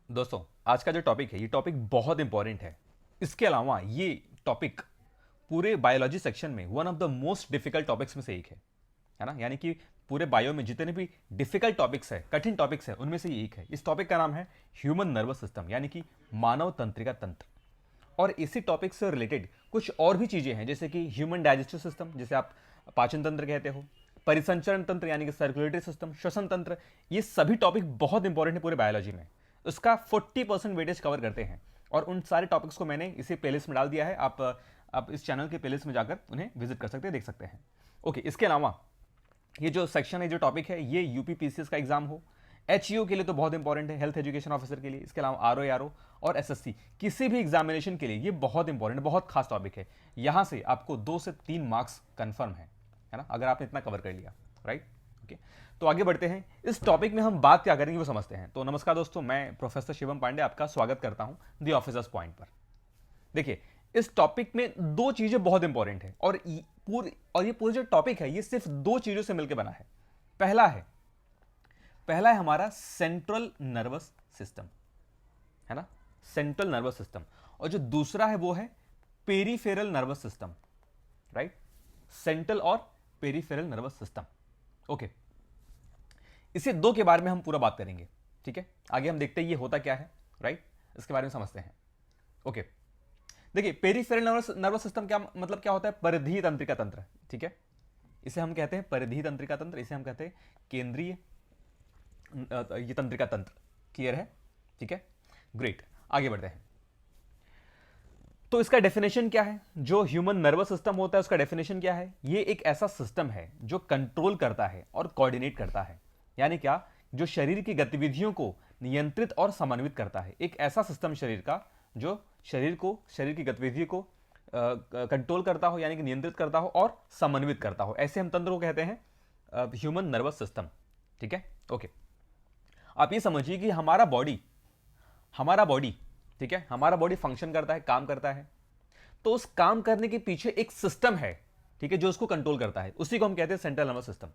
दोस्तों, आज का जो टॉपिक है ये टॉपिक बहुत इंपॉर्टेंट है। इसके अलावा ये टॉपिक पूरे बायोलॉजी सेक्शन में one of the most difficult topics में से एक है ना। यानी कि पूरे बायो में जितने भी डिफिकल्ट टॉपिक्स है, कठिन टॉपिक्स है, उनमें से ये एक है। इस टॉपिक का नाम है ह्यूमन नर्वस सिस्टम, यानी कि मानव तंत्रिका तंत्र। और इसी टॉपिक से रिलेटेड कुछ और भी चीजें हैं, जैसे कि ह्यूमन डाइजेस्टिव सिस्टम, जिसे आप पाचन तंत्र कहते हो, परिसंचरण तंत्र यानी कि सर्कुलेटरी सिस्टम, श्वसन तंत्र। ये सभी टॉपिक बहुत इंपॉर्टेंट है पूरे बायोलॉजी में। उसका 40% वेटेज कवर करते हैं और उन सारे टॉपिक्स को मैंने इसी प्लेलिस्ट में डाल दिया है। आप इस चैनल के प्लेलिस्ट में जाकर उन्हें विजिट कर सकते हैं, देख सकते हैं। ओके, इसके अलावा ये जो सेक्शन है, जो टॉपिक है, ये यूपीपीसीएस का एग्जाम हो, एचईओ के लिए तो बहुत इंपॉर्टेंट है, हेल्थ एजुकेशन ऑफिसर के लिए। इसके अलावा आरओ और एसएससी, किसी भी एग्जामिनेशन के लिए ये बहुत इंपॉर्टेंट, बहुत खास टॉपिक है। यहां से आपको 2 से 3 मार्क्स कंफर्म है ना, अगर आपने इतना कवर कर लिया। Right, okay. तो आगे बढ़ते हैं। इस टॉपिक में हम बात क्या करेंगे वो समझते हैं। तो नमस्कार दोस्तों, मैं प्रोफेसर शिवम पांडे आपका स्वागत करता हूं द ऑफिसर्स पॉइंट पर। देखिए, इस टॉपिक में 2 चीजें बहुत इंपॉर्टेंट है और ये पूरा जो टॉपिक है ये सिर्फ 2 चीजों से मिलकर बना है। पहला है हमारा सेंट्रल नर्वस सिस्टम, है ना, सेंट्रल नर्वस सिस्टम। और जो दूसरा है वो है peripheral nervous system. Right, central और पेरीफेरल नर्वस सिस्टम। ओके, इसे 2 के बारे में हम पूरा बात करेंगे। ठीक है, आगे हम देखते हैं ये होता क्या है। राइट, इसके बारे में समझते हैं। ओके, देखिए, पेरीफेरल नर्वस सिस्टम क्या मतलब, क्या होता है? परिधीय तंत्रिका तंत्र। ठीक है, इसे हम कहते हैं परिधीय तंत्रिका तंत्र, इसे हम कहते हैं केंद्रीय ये तंत्रिका तंत्र। क्लियर है? ठीक है, ग्रेट। आगे बढ़ते हैं। तो इसका डेफिनेशन क्या है? जो ह्यूमन नर्वस सिस्टम होता है उसका डेफिनेशन क्या है? ये एक ऐसा सिस्टम है जो कंट्रोल करता है और कोऑर्डिनेट करता है। यानी क्या? जो शरीर की गतिविधियों को नियंत्रित और समन्वित करता है। एक ऐसा सिस्टम शरीर का जो शरीर की गतिविधियों को कंट्रोल करता हो, यानी कि नियंत्रित करता हो और समन्वित करता हो। ऐसे हम तंत्र को कहते हैं ह्यूमन नर्वस सिस्टम। ठीक है, ओके। आप ये समझिए कि हमारा बॉडी ठीक है, हमारा बॉडी फंक्शन करता है, काम करता है। तो उस काम करने के पीछे एक सिस्टम है, ठीक है, जो उसको कंट्रोल करता है। उसी को हम कहते हैं सेंट्रल नर्वस सिस्टम।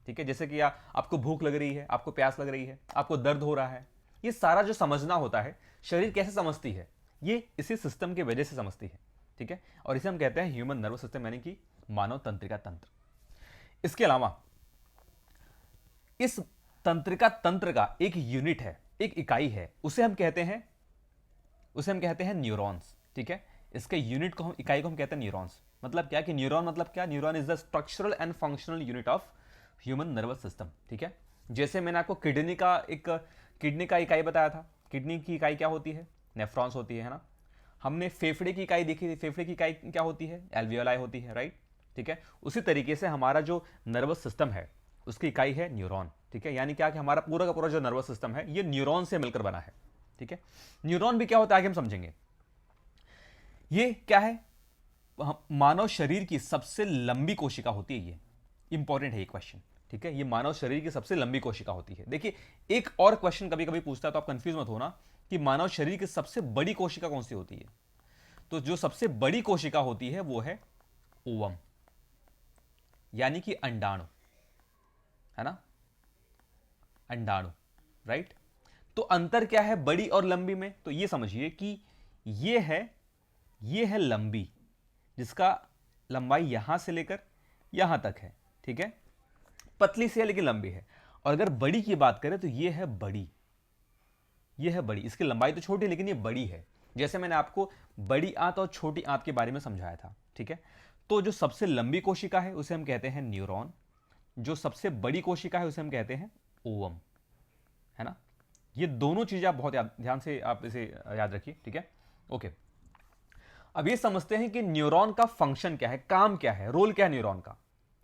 ठीक है, जैसे कि आपको भूख लग रही है, आपको प्यास लग रही है, आपको दर्द हो रहा है, ये सारा जो समझना होता है, शरीर कैसे समझती है, ये इसी सिस्टम की वजह से समझती है। ठीक है, और इसे हम कहते हैं ह्यूमन नर्वस सिस्टम, यानी कि मानव तंत्रिका तंत्र। इसके अलावा इस तंत्रिका तंत्र का एक यूनिट है, एक इकाई है, उसे हम कहते हैं न्यूरॉन्स। ठीक है, इसके यूनिट को इकाई को हम कहते हैं न्यूरॉन्स। मतलब क्या कि न्यूरॉन मतलब क्या? Neuron is the structural and functional unit of human nervous system. ठीक है, जैसे मैंने आपको किडनी का इकाई बताया था। किडनी की इकाई क्या होती है? नेफ्रॉन्स होती है ना। हमने फेफड़े की इकाई देखी थी। फेफड़े की इकाई क्या होती है? एल्वियोलाई होती है। राइट, ठीक है। उसी तरीके से हमारा जो नर्वस सिस्टम है उसकी इकाई है न्यूरॉन। ठीक है, यानी क्या कि हमारा पूरा का पूरा जो नर्वस सिस्टम है ये न्यूरॉन से मिलकर बना है। ठीक है, न्यूरॉन भी क्या होता है आगे हम समझेंगे। ये क्या है? मानव शरीर की सबसे लंबी कोशिका होती है ये। इंपॉर्टेंट है ये क्वेश्चन। ठीक है, ये मानव शरीर की सबसे लंबी कोशिका होती है। देखिए, एक और क्वेश्चन कभी कभी पूछता है, तो आप कंफ्यूज मत होना कि मानव शरीर की सबसे बड़ी कोशिका कौन सी होती है। तो जो सबसे बड़ी कोशिका होती है वो है ओवम, यानी कि अंडाणु, है ना, अंडाणु। राइट, तो अंतर क्या है बड़ी और लंबी में? तो ये समझिए कि ये है लंबी, जिसका लंबाई यहां से लेकर यहां तक है। ठीक है, पतली सी है लेकिन लंबी है। और अगर बड़ी की बात करें तो ये है बड़ी। इसकी लंबाई तो छोटी है लेकिन ये बड़ी है। जैसे मैंने आपको बड़ी आंत और छोटी आंत के बारे में समझाया था। ठीक है, तो जो सबसे लंबी कोशिका है उसे हम कहते हैं न्यूरॉन, जो सबसे बड़ी कोशिका है उसे हम कहते हैं ओवम, है ना। ये दोनों चीजें आप बहुत ध्यान से आप इसे याद रखिए। ठीक है, ओके। अब ये समझते हैं कि न्यूरॉन का फंक्शन क्या है, काम क्या है, रोल क्या है न्यूरॉन का।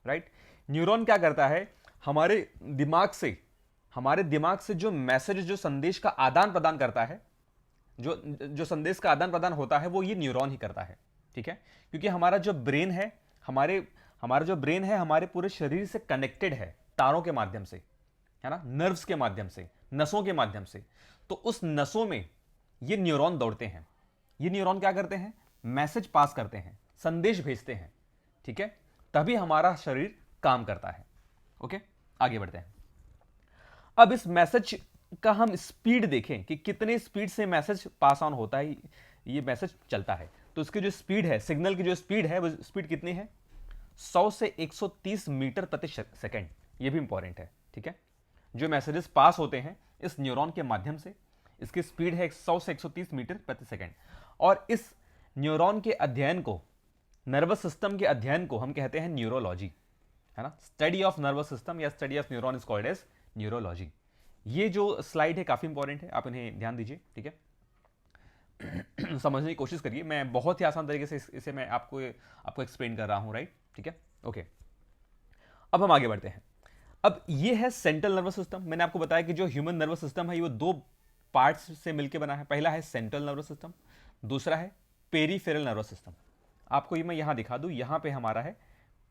राइट, न्यूरॉन क्या करता है? हमारे दिमाग से जो मैसेज, जो संदेश का आदान प्रदान करता है, जो जो संदेश का आदान प्रदान होता है वो ये न्यूरॉन ही करता है। ठीक है, क्योंकि हमारा जो ब्रेन है, हमारे पूरे शरीर से कनेक्टेड है तारों के माध्यम से, है ना, नर्व्स के माध्यम से, नसों के माध्यम से। तो उस नसों में ये न्यूरॉन दौड़ते हैं। ये न्यूरॉन क्या करते हैं? मैसेज पास करते हैं, संदेश भेजते हैं। ठीक है, तभी हमारा शरीर काम करता है। ओके, आगे बढ़ते हैं। अब इस मैसेज का हम स्पीड देखें कि कितने स्पीड से मैसेज पास ऑन होता है, ये मैसेज चलता है, तो इसकी जो स्पीड है, सिग्नल की जो स्पीड है, वो स्पीड कितनी है? 100 से 130 मीटर प्रति सेकंड। ये भी इंपॉर्टेंट है, ठीक है। जो मैसेजेस पास होते हैं इस न्यूरॉन के माध्यम से, इसकी स्पीड है 100 से 130 मीटर प्रति सेकंड। और इस न्यूरॉन के अध्ययन को, नर्वस सिस्टम के अध्ययन को हम कहते हैं न्यूरोलॉजी, है ना। स्टडी ऑफ नर्वस सिस्टम या study of neuron is called as neurology. ये जो स्लाइड है काफी इंपॉर्टेंट है, आप इन्हें ध्यान दीजिए, ठीक है। समझने की कोशिश करिए, मैं बहुत ही आसान तरीके से इसे मैं आपको एक्सप्लेन कर रहा हूं, राइट, ठीक है, ओके। अब हम आगे बढ़ते हैं। अब ये है सेंट्रल नर्वस सिस्टम। मैंने आपको बताया कि जो ह्यूमन नर्वस सिस्टम है, ये वो दो पार्ट्स से मिलकर बना है। पहला है सेंट्रल नर्वस सिस्टम, दूसरा है पेरीफेरल नर्वस सिस्टम। आपको ये मैं यहां दिखा दूं, यहां पे हमारा है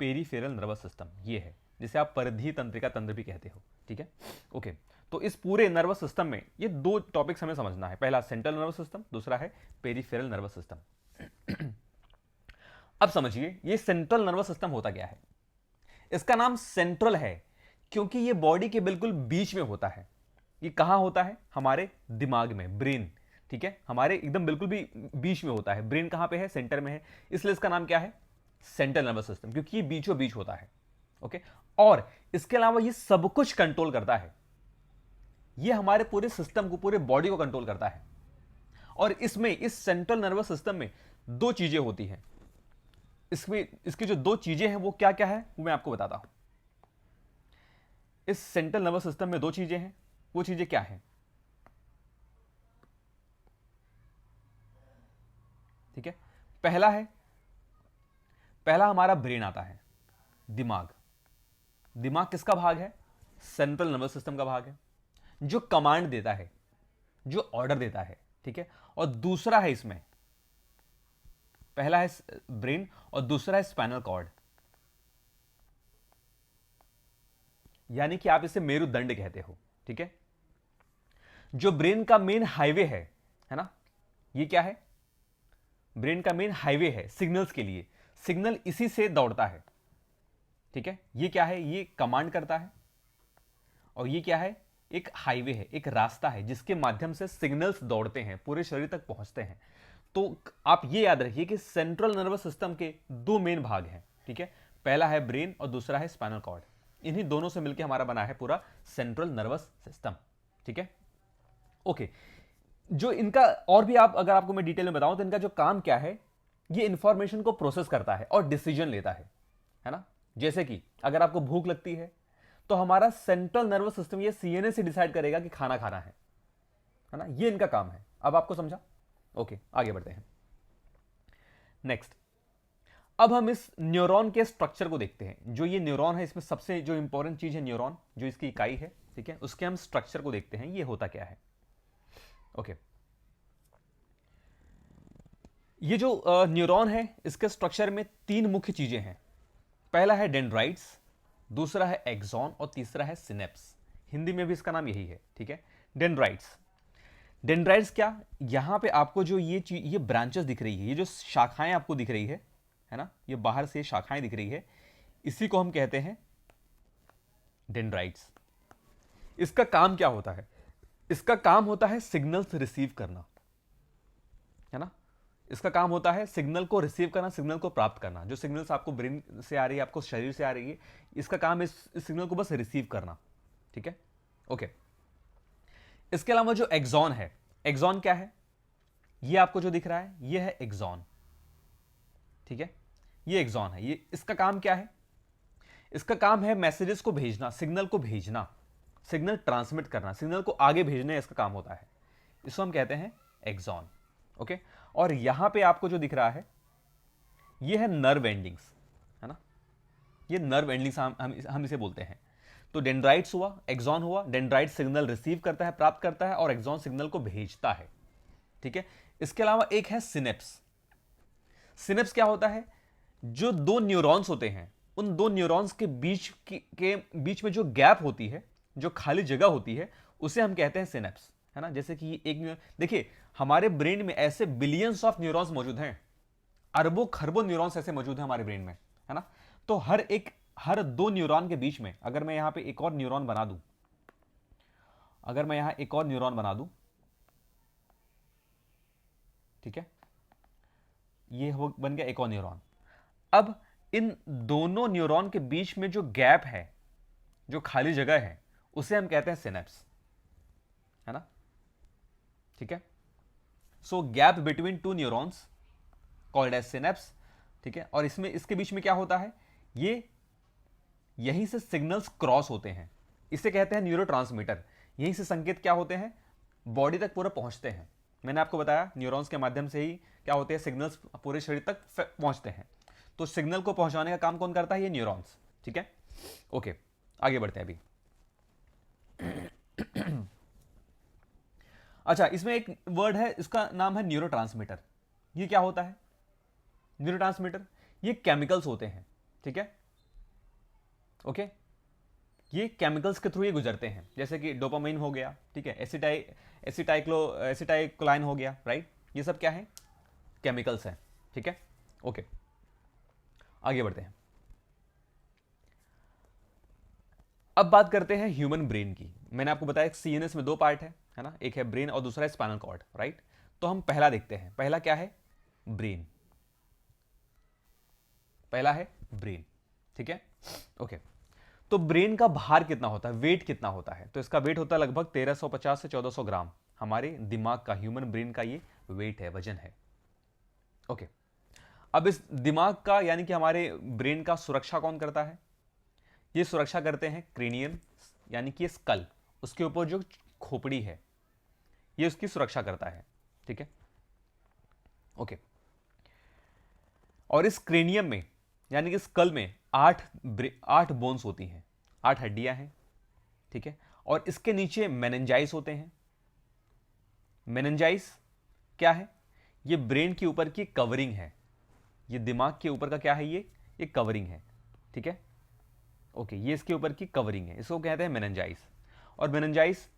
पेरीफेरल नर्वस सिस्टम, ये है, जिसे आप परिधीय तंत्रिका तंत्र भी कहते हो, ठीक है, ओके। तो इस पूरे नर्वस सिस्टम में ये दो टॉपिक्स हमें समझना है, पहला सेंट्रल नर्वस सिस्टम, दूसरा है पेरीफेरल नर्वस सिस्टम। अब समझिए ये सेंट्रल नर्वस सिस्टम होता क्या है। इसका नाम सेंट्रल है क्योंकि ये बॉडी के बिल्कुल बीच में होता है। ये कहां होता है? हमारे दिमाग में, ब्रेन, ठीक है, हमारे एकदम बिल्कुल भी बीच में होता है। ब्रेन कहां पे है? सेंटर में है, इसलिए इसका नाम क्या है? सेंट्रल नर्वस सिस्टम, क्योंकि ये बीचों बीच होता है, ओके। और इसके अलावा ये सब कुछ कंट्रोल करता है, ये हमारे पूरे सिस्टम को, पूरे बॉडी को कंट्रोल करता है। और इसमें, इस सेंट्रल नर्वस सिस्टम में दो चीजें होती हैं। इसमें इसकी जो दो चीजें हैं वो क्या क्या है, वो मैं आपको बताता हूं। इस सेंट्रल नर्वस सिस्टम में दो चीजें हैं, वो चीजें क्या हैं? ठीक है, पहला हमारा ब्रेन आता है, दिमाग। दिमाग किसका भाग है? सेंट्रल नर्वस सिस्टम का भाग है, जो कमांड देता है, जो ऑर्डर देता है, ठीक है। और दूसरा है, इसमें पहला है ब्रेन और दूसरा है स्पाइनल कॉर्ड, यानी कि आप इसे मेरुदंड कहते हो, ठीक है। जो ब्रेन का मेन हाईवे है ना, ये क्या है? ब्रेन का मेन हाईवे है सिग्नल्स के लिए, सिग्नल इसी से दौड़ता है, ठीक है। ये क्या है? ये कमांड करता है। और ये क्या है? एक हाईवे है, एक रास्ता है जिसके माध्यम से सिग्नल्स दौड़ते हैं, पूरे शरीर तक पहुंचते हैं। तो आप ये याद रखिए कि सेंट्रल नर्वस सिस्टम के दो मेन भाग हैं, ठीक है। पहला है ब्रेन और दूसरा है स्पाइनल कॉर्ड। इन्हीं दोनों से मिलकर हमारा बना है पूरा सेंट्रल नर्वस सिस्टम, ठीक है, ओके। जो इनका और भी अगर आपको मैं डिटेल में बताऊं तो इनका जो काम क्या है, ये इंफॉर्मेशन को प्रोसेस करता है और डिसीजन लेता है ना। जैसे कि अगर आपको भूख लगती है तो हमारा सेंट्रल नर्वस सिस्टम ये सीएनए से डिसाइड करेगा कि खाना खाना है ना। ये इनका काम है। अब आपको समझा? ओके, आगे बढ़ते हैं। नेक्स्ट, अब हम इस न्यूरॉन के स्ट्रक्चर को देखते हैं। जो ये न्यूरॉन है, इसमें सबसे जो इंपॉर्टेंट चीज है न्यूरॉन, जो इसकी इकाई है, ठीक है, उसके हम स्ट्रक्चर को देखते हैं, ये होता क्या है, ओके। ये जो न्यूरॉन है, इसके स्ट्रक्चर में तीन मुख्य चीजें हैं। पहला है डेंड्राइट्स, दूसरा है एक्सॉन और तीसरा है सिनेप्स। हिंदी में भी इसका नाम यही है, ठीक है, डेंड्राइट्स। डेंड्राइट्स क्या? यहां पे आपको जो ये ब्रांचेस दिख रही है, ये जो शाखाएं आपको दिख रही है ना, ये बाहर से शाखाएं दिख रही है, इसी को हम कहते हैं डेंड्राइट्स। इसका काम क्या होता है? इसका काम होता है सिग्नल्स रिसीव करना, है ना। इसका काम होता है सिग्नल को रिसीव करना, सिग्नल को प्राप्त करना। जो सिग्नल्स आपको ब्रेन से आ रही है, आपको शरीर से आ रही है, इसका काम है इस सिग्नल को बस रिसीव करना, ठीक है, ओके। इसके अलावा जो एक्सॉन है, एक्सॉन क्या है? ये आपको जो दिख रहा है, ये है एक्सॉन, ठीक है, ये एक्सॉन है। ये इसका काम क्या है? इसका काम है मैसेजेस को भेजना, सिग्नल को भेजना, सिग्नल ट्रांसमिट करना, सिग्नल को आगे भेजने इसका काम होता है। इसको हम कहते हैं एक्सॉन, ओके। और यहां पे आपको जो दिख रहा है, ये है नर्व एंडिंग्स, है ना। ये नर्व एंडिंग्स हम इसे बोलते हैं। तो डेंड्राइट्स हुआ, एक्सॉन हुआ। डेंड्राइट सिग्नल रिसीव करता है, प्राप्त करता है, और एक्सॉन सिग्नल को भेजता है, ठीक है। इसके अलावा एक है सिनेप्स। सिनेप्स क्या होता है? जो दो न्यूरॉन्स होते हैं, उन दो न्यूरॉन्स के बीच में जो गैप होती है, जो खाली जगह होती है, उसे हम कहते हैं सिनेप्स, है ना। जैसे कि एक देखिए, हमारे ब्रेन में ऐसे बिलियंस ऑफ न्यूरॉन्स मौजूद हैं, अरबों खरबों न्यूरॉन्स ऐसे मौजूद हैं हमारे ब्रेन में, है ना। तो हर दो न्यूरॉन के बीच में अगर मैं यहां पे एक और न्यूरॉन बना दूं अगर मैं यहां एक और न्यूरॉन बना दूं, ठीक है, ये हो बन गया एक और न्यूरॉन। अब इन दोनों न्यूरॉन के बीच में जो गैप है, जो खाली जगह है, उसे हम कहते हैं सिनेप्स, है ना, ठीक है। So gap between two neurons called as synapse, ठीक है। और इसमें इसके बीच में क्या होता है, ये यहीं से सिग्नल्स क्रॉस होते हैं, इसे कहते हैं न्यूरोट्रांसमीटर। यहीं से संकेत क्या होते हैं, बॉडी तक पूरा पहुंचते हैं। मैंने आपको बताया न्यूरॉन्स के माध्यम से ही क्या होते हैं, सिग्नल्स पूरे शरीर तक पहुंचते हैं। तो सिग्नल को पहुंचाने का काम कौन करता है, ये न्यूरॉन्स, ठीक है। ओके, आगे बढ़ते हैं अभी। अच्छा, इसमें एक वर्ड है, इसका नाम है न्यूरोट्रांसमीटर। ये क्या होता है न्यूरोट्रांसमीटर, ये केमिकल्स होते हैं, ठीक है, ओके। ये केमिकल्स के थ्रू ये गुजरते हैं, जैसे कि डोपामाइन हो गया, ठीक है, एसिटाइक्लोलाइन हो गया, राइट। ये सब क्या है, केमिकल्स हैं, ठीक है, ओके। आगे बढ़ते हैं। अब बात करते हैं ह्यूमन ब्रेन की। मैंने आपको बताया सीएनएस में दो पार्ट है ना, एक है ब्रेन और दूसरा है स्पाइनल कॉर्ड, राइट। तो हम पहला देखते हैं, पहला क्या है, ब्रेन। पहला है ब्रेन, ठीक है, ओके। तो ब्रेन का भार कितना होता है, वेट कितना होता है, तो इसका वेट होता है लगभग 1350 से 1400 ग्राम। हमारे दिमाग का, ह्यूमन ब्रेन का ये वेट है, वजन है, ओके। अब इस दिमाग का यानी कि हमारे ब्रेन का सुरक्षा कौन करता है, ये सुरक्षा करते हैं क्रेनियम, यानी कि स्कल, उसके ऊपर जो खोपड़ी है, ये उसकी सुरक्षा करता है, ठीक है, ओके। और इस क्रेनियम में यानी कि स्कल में आठ बोन्स होती हैं, 8 हड्डियां हैं, ठीक है। और इसके नीचे मेनिंजाइस होते हैं। मेनिंजाइस क्या है, ये ब्रेन के ऊपर की कवरिंग है, ये दिमाग के ऊपर का क्या है, ये कवरिंग है, ठीक है, ओके। ये इसके ऊपर की कवरिंग है, इसको कहते हैं मेनिंजाइस। और मेनिंजाइस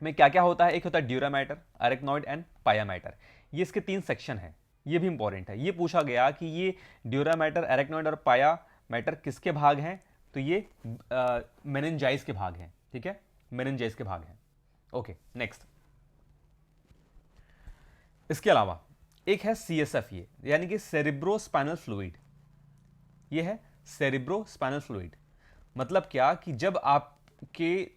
में क्या क्या होता है, एक होता है ड्यूरा मैटर, अरेक्नॉइड एंड पाया मैटर। ये इसके 3 सेक्शन है, ये भी इंपॉर्टेंट है। ये पूछा गया कि ये ड्यूरा मैटर, अरेक्नॉइड और पाया मैटर किसके भाग हैं, तो ये मेनिंजाइस के भाग हैं, ठीक है, मेनिंजाइस के भाग हैं, ओके। नेक्स्ट, इसके अलावा एक है सीएसएफ, ये यानी कि सेरिब्रोस्पाइनल फ्लूइड। ये है सेरिब्रोस्पाइनल फ्लूइड, मतलब क्या कि जब आपके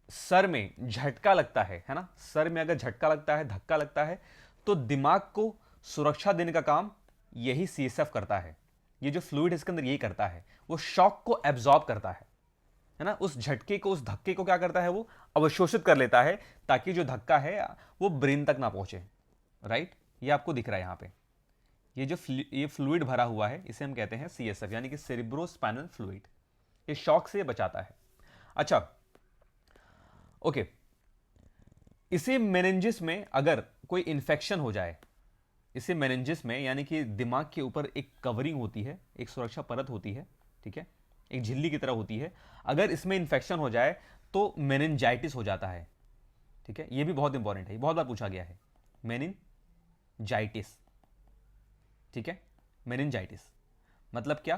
सर में झटका लगता है ना, सर में अगर झटका लगता है, धक्का लगता है, तो दिमाग को सुरक्षा देने का काम यही सीएसएफ करता है। ये जो फ्लूइड इसके अंदर यही करता है, वो शॉक को एब्जॉर्ब करता है ना, उस झटके को, उस धक्के को क्या करता है, वो अवशोषित कर लेता है, ताकि जो धक्का है वो ब्रेन तक ना पहुंचे, राइट। ये आपको दिख रहा है यहां पे, ये जो ये फ्लूइड भरा हुआ है, इसे हम कहते हैं सीएसएफ, यानी कि सेरिब्रोस्पाइनल फ्लूइड। ये शॉक से बचाता है। अच्छा, ओके। इसी मेनिंजिस में अगर कोई इंफेक्शन हो जाए, इसी मेनिंजिस में यानी कि दिमाग के ऊपर एक कवरिंग होती है, एक सुरक्षा परत होती है, ठीक है, एक झिल्ली की तरह होती है, अगर इसमें इंफेक्शन हो जाए तो मेनिंजाइटिस हो जाता है, ठीक है। ये भी बहुत इंपॉर्टेंट है, ये बहुत बार पूछा गया है, मेनिंजाइटिस, ठीक है। मेनिंजाइटिस मतलब क्या,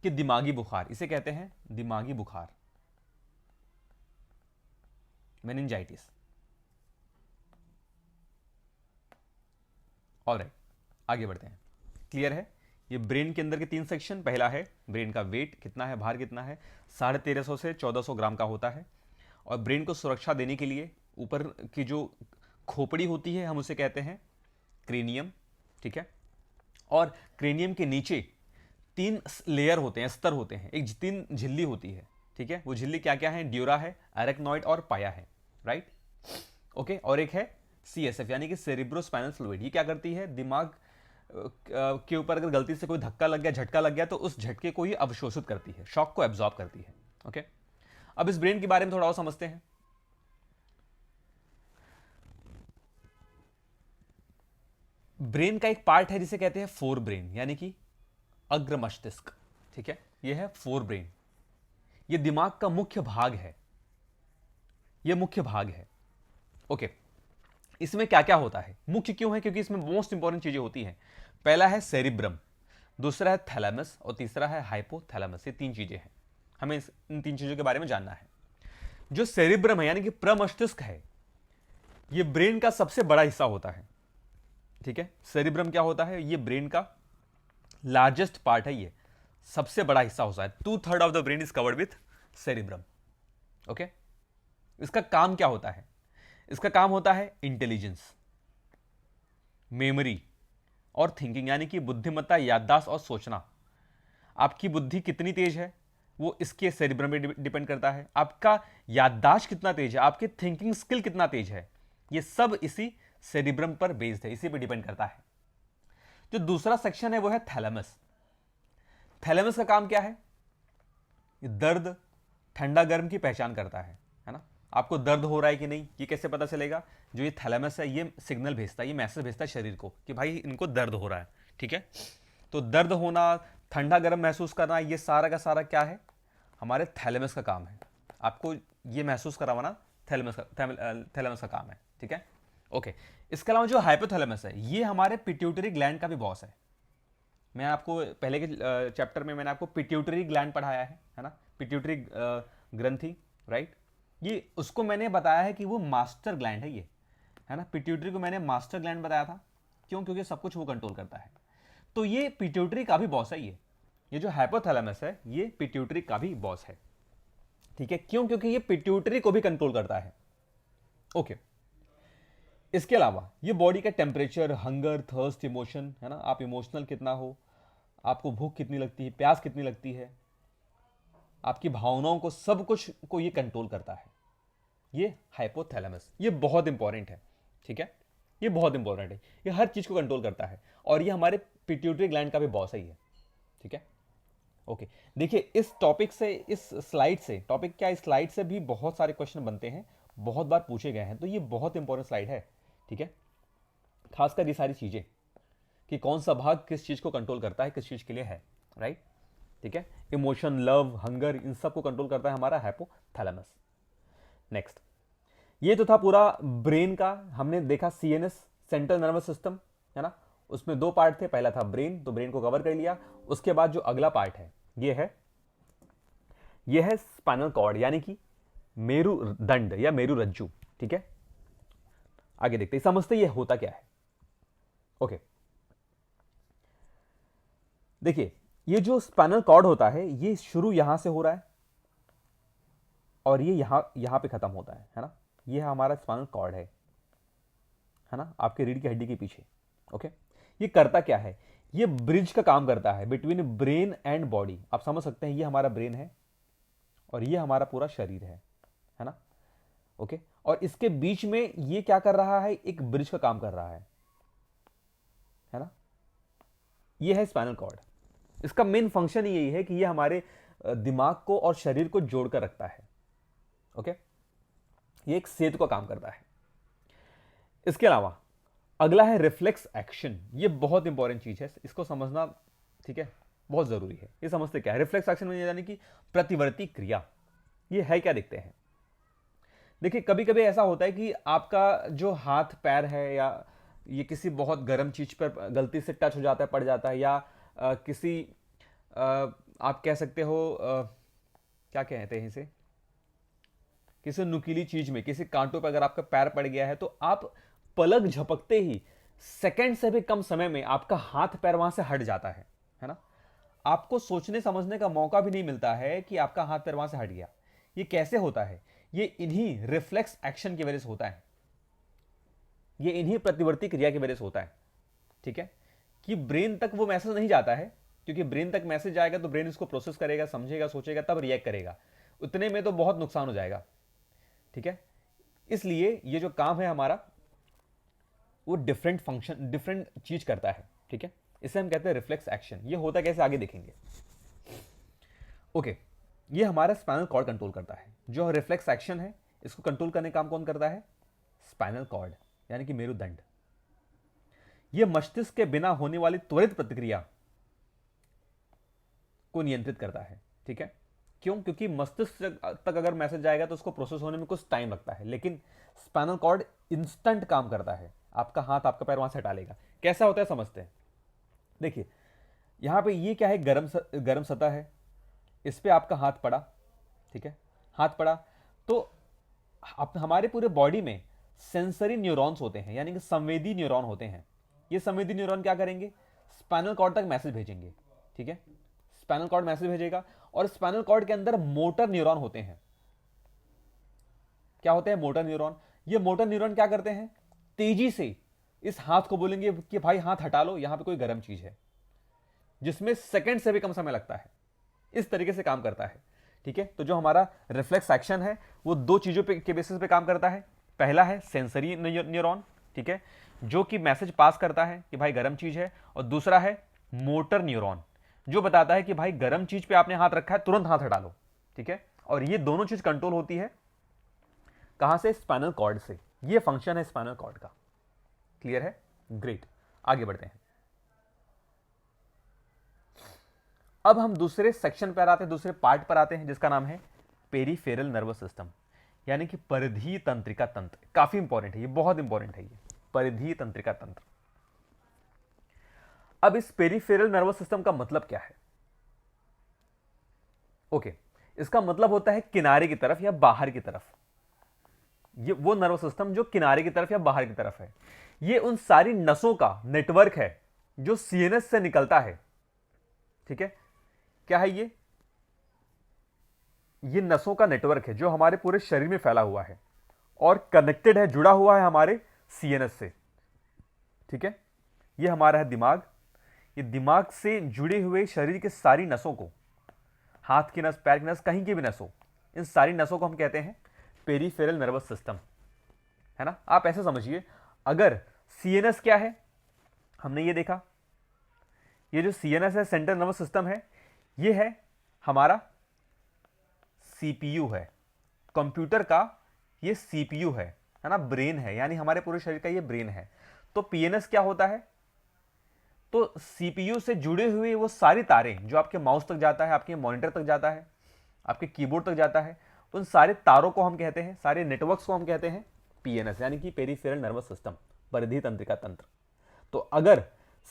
कि दिमागी बुखार, इसे कहते हैं दिमागी बुखार, मेनिंजाइटिस, ऑलराइट। आगे बढ़ते हैं, क्लियर है। ये ब्रेन के अंदर के 3 सेक्शन, पहला है ब्रेन का वेट कितना है, भार कितना है, 1350 से 1400 ग्राम का होता है। और ब्रेन को सुरक्षा देने के लिए ऊपर की जो खोपड़ी होती है, हम उसे कहते हैं क्रेनियम, ठीक है। और क्रेनियम के नीचे 3 लेयर होते हैं, स्तर होते हैं, एक 3 झिल्ली होती है, ठीक है। वो झिल्ली क्या क्या है, ड्यूरा है, अरेक्नॉइड और पाया है, राइट, ओके। और एक है सीएसएफ यानी कि सेरिब्रोस्पाइनल फ्लूइड। ये क्या करती है, दिमाग के ऊपर अगर गलती से कोई धक्का लग गया, झटका लग गया, तो उस झटके को ही अवशोषित करती है, शॉक को एब्जॉर्ब करती है, ओके। अब इस ब्रेन के बारे में थोड़ा और समझते हैं। ब्रेन का एक पार्ट है जिसे कहते हैं फोर ब्रेन, यानी कि अग्र मस्तिष्क, ठीक है। यह है फोर ब्रेन, यह दिमाग का मुख्य भाग है, यह मुख्य भाग है, ओके। इसमें क्या क्या होता है, मुख्य क्यों है, क्योंकि इसमें मोस्ट इंपॉर्टेंट चीजें होती हैं। पहला है सेरिब्रम, दूसरा है थैलेमस और तीसरा है हाइपोथैलेमस। ये 3 चीजें हैं, हमें इन 3 चीजों के बारे में जानना है। जो सेरिब्रम है यानी कि प्रमस्तिष्क है, ये ब्रेन का सबसे बड़ा हिस्सा होता है। ठीक है, सेरिब्रम क्या होता है? ये ब्रेन का लार्जेस्ट पार्ट है, ये सबसे बड़ा हिस्सा होता है। 2/3 of the brain is covered with cerebrum. Okay, इसका काम क्या होता है? इसका काम होता है इंटेलिजेंस, मेमोरी और थिंकिंग, यानी कि बुद्धिमत्ता, याददाश्त और सोचना। आपकी बुद्धि कितनी तेज है वो इसके सेरिब्रम पे डिपेंड करता है। आपका याददाश्त कितना तेज है, आपकी थिंकिंग स्किल कितना तेज है, ये सब इसी सेरिब्रम पर बेस्ड है, इसी पे डिपेंड करता है। जो दूसरा सेक्शन है वो है थैलेमस। थैलेमस का काम क्या है? ये दर्द, ठंडा गर्म की पहचान करता है ना। आपको दर्द हो रहा है कि नहीं, ये कैसे पता चलेगा? जो ये थैलेमस है ये सिग्नल भेजता है, ये मैसेज भेजता है शरीर को कि भाई इनको दर्द हो रहा है। ठीक है, तो दर्द होना, ठंडा गर्म महसूस करना, ये सारा का सारा क्या है? हमारे थैलेमस का काम है। आपको ये महसूस करवाना थैलेमस का काम है। ठीक है, ओके। इसके अलावा जो हाइपोथैलेमस है ये हमारे पिट्यूटरी ग्लैंड का भी बॉस है। मैं आपको पहले के चैप्टर में मैंने आपको पिट्यूटरी ग्लैंड पढ़ाया है ना, पिट्यूटरी ग्रंथि, राइट। ये उसको मैंने बताया है कि वो मास्टर ग्लैंड है, ये है ना। पिट्यूटरी को मैंने मास्टर ग्लैंड बताया था, क्यों? क्योंकि सब कुछ वो कंट्रोल करता है। तो ये पिट्यूटरी का भी बॉस है, ये जो हाइपोथैलेमस है ये पिट्यूटरी का भी बॉस है। ठीक है, क्यों? क्योंकि ये पिट्यूटरी को भी कंट्रोल करता है। ओके, इसके अलावा ये बॉडी का टेम्परेचर, हंगर, थर्स्ट, इमोशन, है ना, आप इमोशनल कितना हो, आपको भूख कितनी लगती है, प्यास कितनी लगती है, आपकी भावनाओं को, सब कुछ को ये कंट्रोल करता है, ये हाइपोथैलेमस। ये बहुत इंपॉर्टेंट है। ठीक है, ये बहुत इंपॉर्टेंट है, ये हर चीज को कंट्रोल करता है और ये हमारे पिट्यूटरी ग्लैंड का भी बॉस है ये। ठीक है, ओके। देखिए इस टॉपिक से, इस स्लाइड से, टॉपिक क्या, इस स्लाइड से भी बहुत सारे क्वेश्चन बनते हैं, बहुत बार पूछे गए हैं, तो ये बहुत इंपॉर्टेंट स्लाइड है। ठीक है, खासकर ये सारी चीजें कि कौन सा भाग किस चीज को कंट्रोल करता है, किस चीज के लिए है, राइट। ठीक है, इमोशन, लव, हंगर, इन सब को कंट्रोल करता है हमारा हाइपोथैलेमस। नेक्स्ट, ये तो था पूरा ब्रेन का, हमने देखा सीएनएस, सेंट्रल नर्वस सिस्टम, है ना। उसमें दो पार्ट थे, पहला था ब्रेन, तो ब्रेन को कवर कर लिया। उसके बाद जो अगला पार्ट है ये है स्पाइनल कॉर्ड, यानी कि मेरुदंड या मेरुरज्जु। ठीक है, आगे देखते हैं, समझते ये होता क्या है। ओके, देखिए ये जो स्पाइनल कॉर्ड होता है ये शुरू यहां से हो रहा है और ये यहां पे खत्म होता है ना। ये हमारा स्पाइनल कॉर्ड है ना, आपके रीढ़ की हड्डी के पीछे। ओके, ये करता क्या है? ये ब्रिज का काम करता है बिटवीन ब्रेन एंड बॉडी। आप समझ सकते हैं, ये हमारा ब्रेन है और ये हमारा पूरा शरीर है ना। ओके, और इसके बीच में ये क्या कर रहा है? एक ब्रिज का काम कर रहा है ना। ये है स्पाइनल कॉर्ड। इसका मेन फंक्शन यही है कि ये हमारे दिमाग को और शरीर को जोड़कर रखता है। ओके, ये एक सेतु का काम करता है। इसके अलावा अगला है रिफ्लेक्स एक्शन। ये बहुत इंपॉर्टेंट चीज है, इसको समझना, ठीक है, बहुत जरूरी है। ये समझते क्या है रिफ्लेक्स एक्शन में, यानी कि प्रतिवर्ती क्रिया। ये है क्या, देखते हैं। देखिए कभी कभी ऐसा होता है कि आपका जो हाथ पैर है या ये किसी बहुत गर्म चीज पर गलती से टच हो जाता है, पड़ जाता है, या किसी आप कह सकते हो क्या कहते हैं इसे, किसी नुकीली चीज में, किसी कांटों पर अगर आपका पैर पड़ गया है तो आप पलक झपकते ही सेकंड से भी कम समय में आपका हाथ पैर वहां से हट जाता है ना। आपको सोचने समझने का मौका भी नहीं मिलता है कि आपका हाथ पैर वहां से हट गया। ये कैसे होता है? ये इन्हीं रिफ्लेक्स एक्शन की वजह से होता है, ये इन्हीं प्रतिवर्ती क्रिया की वजह से होता है। ठीक है, कि ब्रेन तक वो मैसेज नहीं जाता है, क्योंकि ब्रेन तक मैसेज जाएगा तो ब्रेन इसको प्रोसेस करेगा, समझेगा, सोचेगा, तब रिएक्ट करेगा। उतने में तो बहुत नुकसान हो जाएगा। ठीक है, इसलिए ये जो काम है हमारा वो डिफरेंट फंक्शन, डिफरेंट चीज करता है। ठीक है, इसे हम कहते हैं रिफ्लेक्स एक्शन। ये होता कैसे, आगे देखेंगे। ओके, ये हमारा स्पाइनल कॉर्ड कंट्रोल करता है। जो रिफ्लेक्स एक्शन है इसको कंट्रोल करने का काम कौन करता है? स्पाइनल कॉर्ड, यानी कि मेरुदंड। ये मस्तिष्क के बिना होने वाली त्वरित प्रतिक्रिया को नियंत्रित करता है। ठीक है, क्यों? क्योंकि मस्तिष्क तक अगर मैसेज जाएगा तो उसको प्रोसेस होने में कुछ टाइम लगता है, लेकिन स्पाइनल कॉर्ड इंस्टेंट काम करता है। आपका हाथ, आपका पैर वहां से हटा लेगा। कैसा होता है समझते हैं। देखिए यहां पे ये क्या है, गरम सतह है, इस पे आपका हाथ पड़ा। ठीक है, हाथ पड़ा तो हमारे पूरे बॉडी में सेंसरी न्यूरॉन्स होते हैं, यानी कि संवेदी न्यूरॉन होते हैं। ये संवेदी न्यूरॉन क्या करेंगे, स्पाइनल कॉर्ड तक मैसेज भेजेंगे। ठीक है, स्पाइनल कॉर्ड मैसेज भेजेगा, और स्पाइनल कॉर्ड के अंदर मोटर न्यूरॉन होते हैं। क्या होते हैं, मोटर न्यूरॉन। ये मोटर न्यूरॉन क्या करते हैं, तेजी से इस हाथ को बोलेंगे कि भाई हाथ हटा लो, यहां पे कोई गर्म चीज है, जिसमें सेकंड से भी कम समय लगता है। इस तरीके से काम करता है। ठीक है, तो जो हमारा रिफ्लेक्स एक्शन है वो दो चीजों पे के बेसिस पे काम करता है। पहला है सेंसरी न्यूरॉन, ठीक है, जो कि मैसेज पास करता है कि भाई गर्म चीज है, और दूसरा है मोटर न्यूरॉन, जो बताता है कि भाई गर्म चीज पे आपने हाथ रखा है, तुरंत हाथ हटा लो। ठीक है, और ये दोनों चीज कंट्रोल होती है कहां से, स्पाइनल कॉर्ड से। ये फंक्शन है स्पाइनल कॉर्ड का। क्लियर है, ग्रेट। आगे बढ़ते हैं। अब हम दूसरे सेक्शन पर आते हैं, दूसरे पार्ट पर आते हैं, जिसका नाम है पेरिफेरल नर्वस सिस्टम, यानी कि परिधीय तंत्रिका तंत्र। काफी इंपॉर्टेंट है ये, बहुत इंपॉर्टेंट है ये, परिधीय तंत्रिका तंत्र। अब इस पेरिफेरल नर्वस सिस्टम का मतलब क्या है? ओके, इसका मतलब होता है किनारे की तरफ या बाहर की तरफ। ये वो नर्वस सिस्टम जो किनारे की तरफ या बाहर की तरफ है। ये उन सारी नसों का नेटवर्क है जो सीएनएस से निकलता है। ठीक है, क्या है ये नसों का नेटवर्क है जो हमारे पूरे शरीर में फैला हुआ है और कनेक्टेड है, जुड़ा हुआ है हमारे सीएनएस से। ठीक है, ये हमारा है दिमाग। ये दिमाग से जुड़े हुए शरीर के सारी नसों को, हाथ की नस, पैर की नस, कहीं की भी नस हो, इन सारी नसों को हम कहते हैं पेरिफेरल नर्वस सिस्टम, है ना। आप ऐसे समझिए, अगर सीएनएस क्या है, हमने ये देखा, ये जो सीएनएस है, सेंट्रल नर्वस सिस्टम है, ये है हमारा सीपीयू है, कंप्यूटर का ये सीपीयू है ना, ब्रेन है, यानी हमारे पूरे शरीर का ये ब्रेन है। तो पीएनएस क्या होता है, तो सीपीयू से जुड़े हुए वो सारी तारें जो आपके माउस तक जाता है, आपके मॉनिटर तक जाता है, आपके कीबोर्ड तक जाता है, उन सारे तारों को हम कहते हैं, सारे नेटवर्क्स को हम कहते हैं पीएनएस, यानी कि पेरिफेरल नर्वस सिस्टम, परिधीय तंत्रिका तंत्र। तो अगर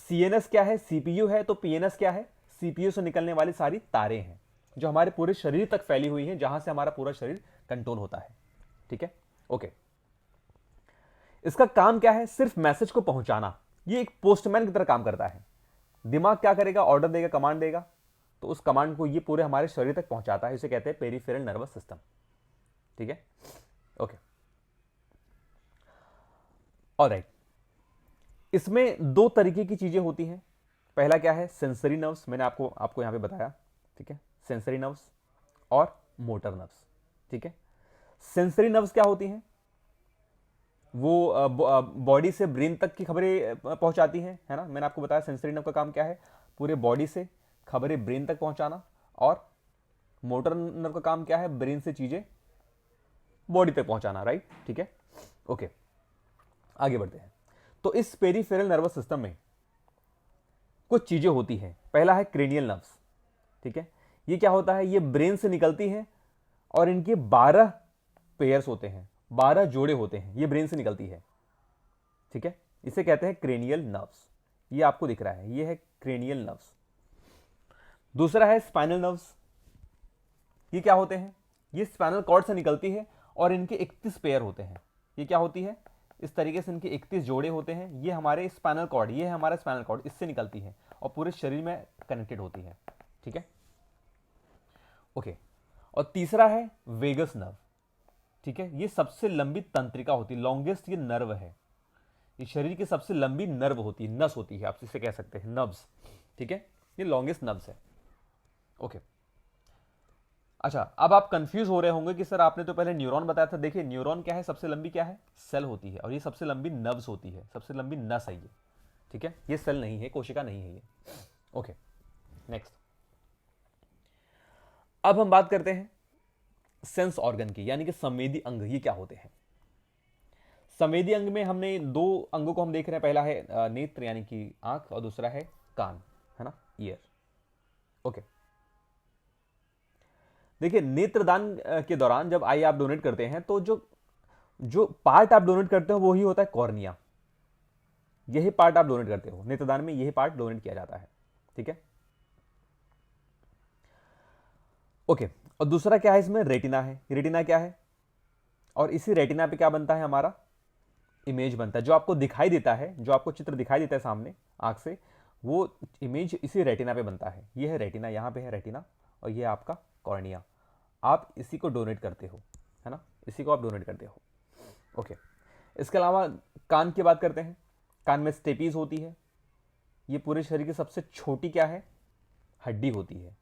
सीएनएस क्या है, सीपीयू है, तो पीएनएस क्या है, सीपीयू से निकलने वाली सारी तारें हैं जो हमारे पूरे शरीर तक फैली हुई हैं, जहां से हमारा पूरा शरीर कंट्रोल होता है। ठीक है, ओके। इसका काम क्या है, सिर्फ मैसेज को पहुंचाना। ये एक पोस्टमैन की तरह काम करता है। दिमाग क्या करेगा, ऑर्डर देगा, कमांड देगा, तो उस कमांड को ये पूरे हमारे शरीर तक पहुंचाता है। इसे कहते हैं पेरिफेरल नर्वस सिस्टम। ठीक है, ओके, ऑलराइट। इसमें दो तरीके की चीजें होती हैं। पहला क्या है, सेंसरी नर्व्स, मैंने आपको यहां पे बताया। ठीक है, सेंसरी नर्व्स और मोटर नर्व्स। ठीक है, सेंसरी नर्व्स क्या होती हैं, वो बॉडी से ब्रेन तक की खबरें पहुंचाती हैं, है ना। मैंने आपको बताया सेंसरी नर्व का काम क्या है, पूरे बॉडी से खबरें ब्रेन तक पहुंचाना। और मोटर नर्व का काम क्या है, ब्रेन से चीजें बॉडी तक पहुंचाना, राइट। ठीक है, ओके, आगे बढ़ते हैं। तो इस पेरिफेरल नर्वस सिस्टम में कुछ चीजें होती हैं। पहला है क्रेनियल नर्व्स। ठीक है, ये क्या होता है, ये ब्रेन से निकलती हैं और इनके 12 पेयर्स होते हैं, 12 जोड़े होते हैं, ये ब्रेन से निकलती है। ठीक है, इसे कहते हैं क्रेनियल नर्व्स। ये आपको दिख रहा है, ये है क्रेनियल नर्व्स। दूसरा है स्पाइनल नर्व्स। ये क्या होते हैं, ये स्पाइनल कॉर्ड से निकलती है और इनके 31 पेयर होते हैं। ये क्या होती है, इस तरीके से इनके 31 जोड़े होते हैं। ये हमारे स्पाइनल कॉर्ड, ये है हमारा स्पाइनल कॉर्ड, इससे निकलती है और पूरे शरीर में कनेक्टेड होती है। ठीक है, ओके। और तीसरा है वेगस नर्व। ठीक है, ये सबसे लंबी तंत्रिका होती है, लॉन्गेस्ट ये नर्व है, ये शरीर की सबसे लंबी नर्व होती है, नस होती है, आप इसे कह सकते हैं नर्व्स। ठीक है, ये लॉन्गेस्ट नर्व्स है। ओके, अच्छा, अब आप कंफ्यूज हो रहे होंगे कि सर आपने तो पहले न्यूरॉन बताया था। देखिए, न्यूरॉन क्या है, सबसे लंबी क्या है, सेल होती है, और ये सबसे लंबी नर्व्स होती है, सबसे लंबी नस है ये। ठीक है, ये सेल नहीं है, कोशिका नहीं है ये। Okay, next. अब हम बात करते हैं सेंस ऑर्गन की, यानी कि संवेदी अंग। ये क्या होते हैं? संवेदी अंग में हमने दो अंगों को हम देख रहे हैं। पहला है नेत्र, यानी कि आंख, और दूसरा है कान, है ना, ईयर। ओके, देखिए, नेत्रदान के दौरान जब आई आप डोनेट करते हैं, तो जो जो पार्ट आप डोनेट करते हो वही होता है कॉर्निया। यही पार्ट आप डोनेट करते हो नेत्रदान में, यही पार्ट डोनेट किया जाता है। ठीक है, ओके। और दूसरा क्या है इसमें, रेटिना है। रेटिना क्या है, और इसी रेटिना पे क्या बनता है हमारा, इमेज बनता है। जो आपको दिखाई देता है, जो आपको चित्र दिखाई देता है सामने आंख से, वो इमेज इसी रेटिना पे बनता है। ये है रेटिना, यहाँ पे है रेटिना, और ये है आपका कॉर्निया। आप इसी को डोनेट करते हो, है ना, इसी को आप डोनेट करते हो। ओके, इसके अलावा कान की बात करते हैं। कान में स्टेपीज होती है। ये पूरे शरीर की सबसे छोटी क्या है, हड्डी होती है।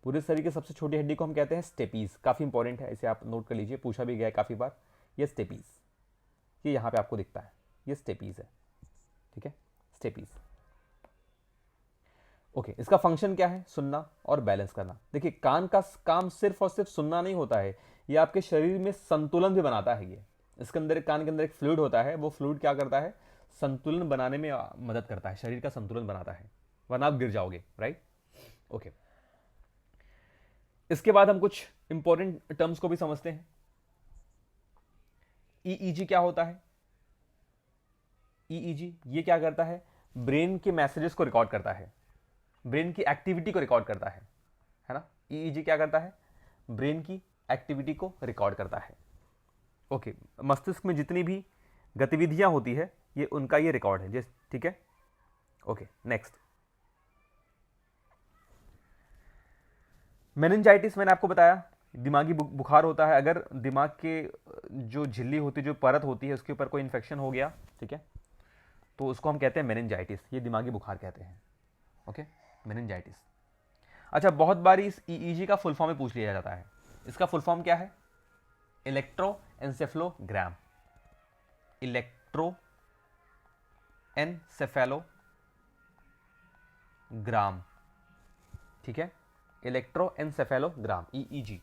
पूरे शरीर की सबसे छोटी हड्डी को हम कहते हैं स्टेपीज। काफ़ी इंपॉर्टेंट है, इसे आप नोट कर लीजिए, पूछा भी गया है काफ़ी बार। ये स्टेपीज, ये यहाँ पे आपको दिखता है, ये स्टेपीज है, ठीक है, स्टेपीज। ओके, इसका फंक्शन क्या है, सुनना और बैलेंस करना। देखिए, कान का काम सिर्फ और सिर्फ सुनना नहीं होता है, ये आपके शरीर में संतुलन भी बनाता है। ये इसके अंदर, कान के अंदर एक फ्लूइड होता है, वो फ्लूइड क्या करता है, संतुलन बनाने में मदद करता है, शरीर का संतुलन बनाता है, वरना आप गिर जाओगे, राइट। ओके, इसके बाद हम कुछ इंपॉर्टेंट टर्म्स को भी समझते हैं। ईईजी क्या होता है, ईईजी ये क्या करता है, ब्रेन के मैसेजेस को रिकॉर्ड करता है, ब्रेन की एक्टिविटी को रिकॉर्ड करता है ना। ईईजी क्या करता है, ब्रेन की एक्टिविटी को रिकॉर्ड करता है। ओके, मस्तिष्क में जितनी भी गतिविधियां होती है, ये उनका ये रिकॉर्ड है, जैसे, ठीक है। ओके, नेक्स्ट, मेनिंजाइटिस मैंने आपको बताया, दिमागी बुखार होता है। अगर दिमाग के जो झिल्ली होती है, जो परत होती है, उसके ऊपर कोई इन्फेक्शन हो गया, ठीक है, तो उसको हम कहते हैं मेनिंजाइटिस, ये दिमागी बुखार कहते हैं। Okay, meningitis. अच्छा, बहुत बार इस ईईजी का फुल फॉर्म में पूछ लिया जाता है। इसका फुल फॉर्म क्या है, इलेक्ट्रोएन्सेफेलोग्राम, इलेक्ट्रोएन्सेफेलोग्राम, ठीक है, इलेक्ट्रोएन्सेफेलोग्राम, ईईजी।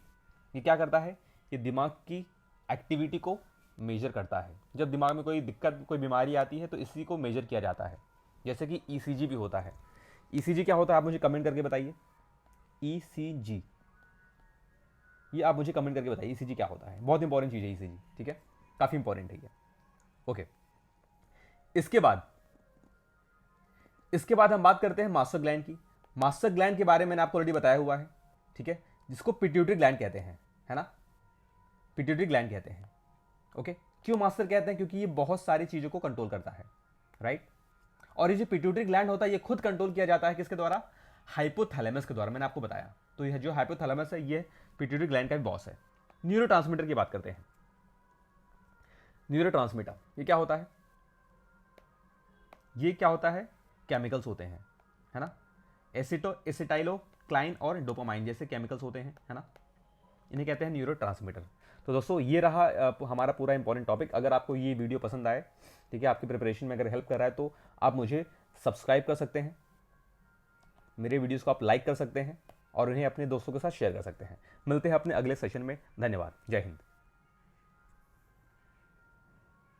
ये क्या करता है, ये दिमाग की एक्टिविटी को मेजर करता है। जब दिमाग में कोई दिक्कत, कोई बीमारी आती है, तो इसी को मेजर किया जाता है। जैसे कि ईसीजी भी होता है। ईसीजी क्या होता है, आप मुझे कमेंट करके बताइए। ईसीजी, ये आप मुझे कमेंट करके बताइए, ईसीजी क्या होता है। बहुत इंपॉर्टेंट चीज़ है ईसीजी, ठीक है, काफ़ी इंपॉर्टेंट है ये। ओके, इसके बाद हम बात करते हैं मास्टर ग्लैंड की। मास्टर ग्लैंड के बारे में मैंने आपको ऑलरेडी बताया हुआ है, ठीक है, जिसको पिट्यूटरी ग्लैंड कहते हैं, है ना, पिट्यूटरी ग्लैंड कहते हैं। ओके, क्यों मास्टर कहते हैं, क्योंकि ये बहुत सारी चीज़ों को कंट्रोल करता है, राइट। और ये जो पिट्यूटरी ग्लैंड होता है, ये खुद कंट्रोल किया जाता है किसके द्वारा, हाइपोथैलेमस के द्वारा, मैंने आपको बताया। तो यह जो हाइपोथैलेमस है, ये पिट्यूटरी ग्लैंड का भी बॉस है। न्यूरोट्रांसमीटर की बात करते हैं। न्यूरोट्रांसमीटर ये क्या होता है, ये क्या होता है, केमिकल्स होते हैं, है ना, एसिटाइलोक्लाइन और डोपामाइन जैसे केमिकल्स होते हैं, है ना, इन्हें कहते हैं न्यूरोट्रांसमीटर। तो दोस्तों, ये रहा हमारा पूरा इंपॉर्टेंट टॉपिक। अगर आपको ये वीडियो पसंद आए, ठीक है, आपकी प्रिपरेशन में अगर हेल्प कर रहा है, तो आप मुझे सब्सक्राइब कर सकते हैं, मेरे वीडियोस को आप लाइक कर सकते हैं, और उन्हें अपने दोस्तों के साथ शेयर कर सकते हैं। मिलते हैं अपने अगले सेशन में। धन्यवाद, जय हिंद।